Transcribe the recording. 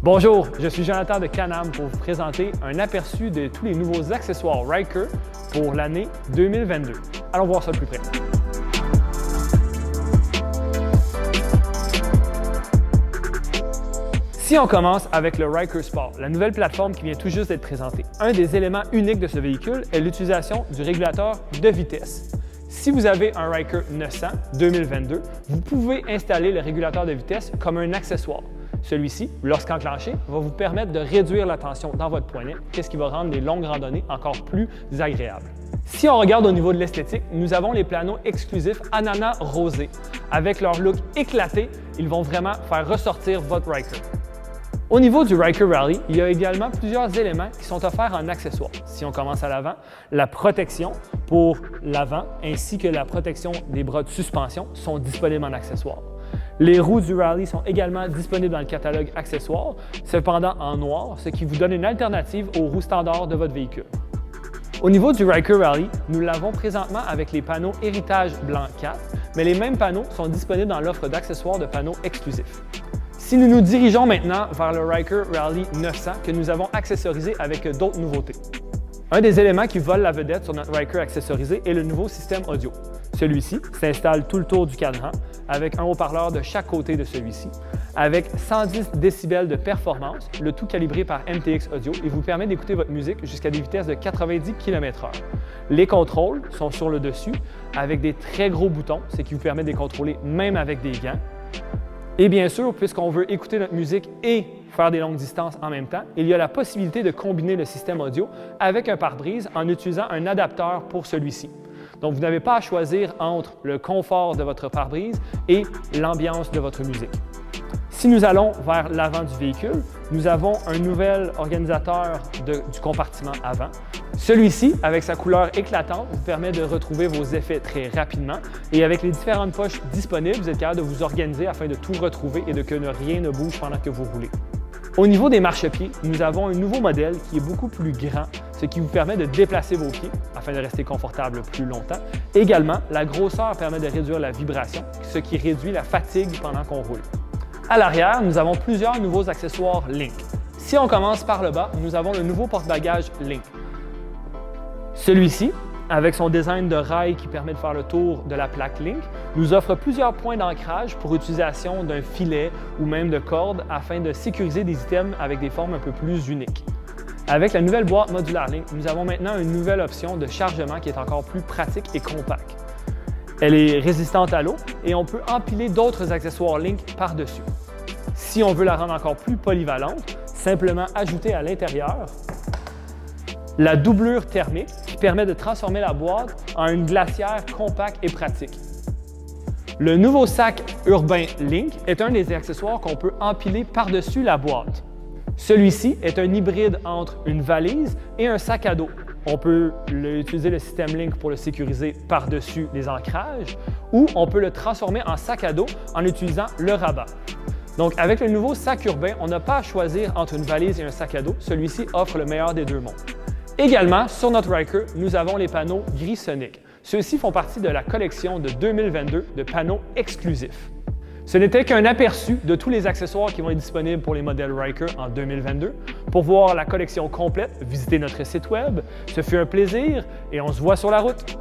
Bonjour, je suis Jonathan de Can-Am pour vous présenter un aperçu de tous les nouveaux accessoires Ryker pour l'année 2022. Allons voir ça de plus près. Si on commence avec le Ryker Sport, la nouvelle plateforme qui vient tout juste d'être présentée, un des éléments uniques de ce véhicule est l'utilisation du régulateur de vitesse. Si vous avez un Ryker 900 2022, vous pouvez installer le régulateur de vitesse comme un accessoire. Celui-ci, lorsqu'enclenché, va vous permettre de réduire la tension dans votre poignet, ce qui va rendre les longues randonnées encore plus agréables. Si on regarde au niveau de l'esthétique, nous avons les planos exclusifs Ananas Rosé. Avec leur look éclaté, ils vont vraiment faire ressortir votre Ryker. Au niveau du Ryker Rally, il y a également plusieurs éléments qui sont offerts en accessoires. Si on commence à l'avant, la protection pour l'avant ainsi que la protection des bras de suspension sont disponibles en accessoires. Les roues du Rally sont également disponibles dans le catalogue accessoires, cependant en noir, ce qui vous donne une alternative aux roues standards de votre véhicule. Au niveau du Ryker Rally, nous l'avons présentement avec les panneaux Héritage Blanc 4, mais les mêmes panneaux sont disponibles dans l'offre d'accessoires de panneaux exclusifs. Si nous nous dirigeons maintenant vers le Ryker Rally 900 que nous avons accessorisé avec d'autres nouveautés. Un des éléments qui vole la vedette sur notre Ryker accessorisé est le nouveau système audio. Celui-ci s'installe tout le tour du cadran avec un haut-parleur de chaque côté de celui-ci, avec 110 décibels de performance, le tout calibré par MTX Audio et vous permet d'écouter votre musique jusqu'à des vitesses de 90 km/h. Les contrôles sont sur le dessus avec des très gros boutons, ce qui vous permet de les contrôler même avec des gants. Et bien sûr, puisqu'on veut écouter notre musique et faire des longues distances en même temps, il y a la possibilité de combiner le système audio avec un pare-brise en utilisant un adapteur pour celui-ci. Donc, vous n'avez pas à choisir entre le confort de votre pare-brise et l'ambiance de votre musique. Si nous allons vers l'avant du véhicule, nous avons un nouvel organisateur du compartiment avant. Celui-ci, avec sa couleur éclatante, vous permet de retrouver vos effets très rapidement et avec les différentes poches disponibles, vous êtes capable de vous organiser afin de tout retrouver et de que rien ne bouge pendant que vous roulez. Au niveau des marchepieds, nous avons un nouveau modèle qui est beaucoup plus grand, ce qui vous permet de déplacer vos pieds afin de rester confortable plus longtemps. Également, la grosseur permet de réduire la vibration, ce qui réduit la fatigue pendant qu'on roule. À l'arrière, nous avons plusieurs nouveaux accessoires Link. Si on commence par le bas, nous avons le nouveau porte-bagages Link. Celui-ci, avec son design de rail qui permet de faire le tour de la plaque Link, nous offre plusieurs points d'ancrage pour utilisation d'un filet ou même de corde afin de sécuriser des items avec des formes un peu plus uniques. Avec la nouvelle boîte modulaire Link, nous avons maintenant une nouvelle option de chargement qui est encore plus pratique et compacte. Elle est résistante à l'eau et on peut empiler d'autres accessoires Link par-dessus. Si on veut la rendre encore plus polyvalente, simplement ajouter à l'intérieur la doublure thermique qui permet de transformer la boîte en une glacière compacte et pratique. Le nouveau sac urbain Link est un des accessoires qu'on peut empiler par-dessus la boîte. Celui-ci est un hybride entre une valise et un sac à dos. On peut utiliser le système Link pour le sécuriser par-dessus les ancrages ou on peut le transformer en sac à dos en utilisant le rabat. Donc, avec le nouveau sac urbain, on n'a pas à choisir entre une valise et un sac à dos. Celui-ci offre le meilleur des deux mondes. Également, sur notre Ryker, nous avons les panneaux gris Sonic. Ceux-ci font partie de la collection de 2022 de panneaux exclusifs. Ce n'était qu'un aperçu de tous les accessoires qui vont être disponibles pour les modèles Ryker en 2022. Pour voir la collection complète, visitez notre site web. Ce fut un plaisir et on se voit sur la route.